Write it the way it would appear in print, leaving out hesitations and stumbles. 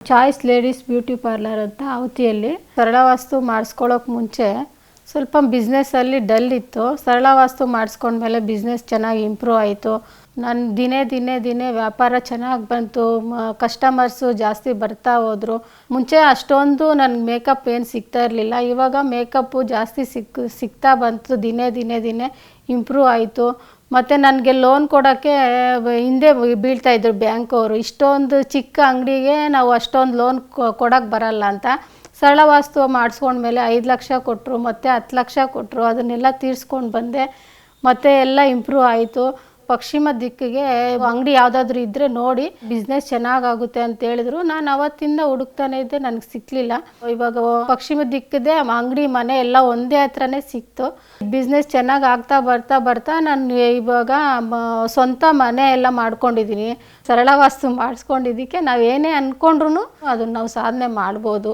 Choice ladies beauty parlour ಅಂತ ಅವತಿಯಲ್ಲಿ ಸರಳ ವಾಸ್ತು ಮಾಡಿಸ್ಕೊಳ್ಳೋಕೆ ಮುಂಚೆ ಸ್ವಲ್ಪ ಬಿಸ್ನೆಸ್ಸಲ್ಲಿ ಡಲ್ ಇತ್ತು. ಸರಳ ವಾಸ್ತು ಮಾಡಿಸ್ಕೊಂಡ್ಮೇಲೆ ಬಿಸ್ನೆಸ್ ಚೆನ್ನಾಗಿ ಇಂಪ್ರೂವ್ ಆಯಿತು. ನಾನು ದಿನೇ ವ್ಯಾಪಾರ ಚೆನ್ನಾಗಿ ಬಂತು. ಕಸ್ಟಮರ್ಸು ಜಾಸ್ತಿ ಬರ್ತಾ ಹೋದರು. ಮುಂಚೆ ಅಷ್ಟೊಂದು ನನಗೆ ಮೇಕಪ್ ಏನು ಸಿಗ್ತಾ ಇರಲಿಲ್ಲ. ಇವಾಗ ಮೇಕಪ್ಪು ಜಾಸ್ತಿ ಸಿಗ್ತಾ ಬಂತು. ದಿನೇ ಇಂಪ್ರೂವ್ ಆಯಿತು. ಮತ್ತು ನನಗೆ ಲೋನ್ ಕೊಡೋಕ್ಕೆ ಹಿಂದೆ ಬೀಳ್ತಾಯಿದ್ರು ಬ್ಯಾಂಕವರು. ಇಷ್ಟೊಂದು ಚಿಕ್ಕ ಅಂಗಡಿಗೆ ನಾವು ಅಷ್ಟೊಂದು ಲೋನ್ ಕೊಡೋಕ್ಕೆ ಬರಲ್ಲ ಅಂತ. ಸರಳ ವಾಸ್ತು ಮಾಡಿಸ್ಕೊಂಡ್ಮೇಲೆ 5 ಲಕ್ಷ ಕೊಟ್ಟರು, ಮತ್ತು 10 ಲಕ್ಷ ಕೊಟ್ಟರು. ಅದನ್ನೆಲ್ಲ ತೀರಿಸ್ಕೊಂಡು ಬಂದೆ. ಮತ್ತು ಎಲ್ಲ ಇಂಪ್ರೂವ್ ಆಯಿತು. ಪಶ್ಚಿಮ ದಿಕ್ಕಿಗೆ ಅಂಗಡಿ ಯಾವುದಾದ್ರೂ ಇದ್ದರೆ ನೋಡಿ, ಬಿಸ್ನೆಸ್ ಚೆನ್ನಾಗಾಗುತ್ತೆ ಅಂತ ಹೇಳಿದ್ರು. ನಾನು ಅವತ್ತಿಂದ ಹುಡುಕ್ತಾನೆ ಇದ್ದೆ, ನನಗೆ ಸಿಕ್ಕಲಿಲ್ಲ. ಇವಾಗ ಪಶ್ಚಿಮ ದಿಕ್ಕಿದೆ ಅಂಗಡಿ ಮನೆ ಎಲ್ಲ ಒಂದೇ ಹತ್ರನೇ ಸಿಕ್ತು. ಬಿಸ್ನೆಸ್ ಚೆನ್ನಾಗಿ ಆಗ್ತಾ ಬರ್ತಾ ನಾನು ಇವಾಗ ಸ್ವಂತ ಮನೆ ಎಲ್ಲ ಮಾಡ್ಕೊಂಡಿದ್ದೀನಿ. ಸರಳ ವಾಸ್ತು ಮಾಡಿಸ್ಕೊಂಡಿದ್ದಕ್ಕೆ ನಾವು ಏನೇ ಅಂದ್ಕೊಂಡ್ರು ಅದನ್ನು ನಾವು ಸಾಧನೆ ಮಾಡ್ಬೋದು.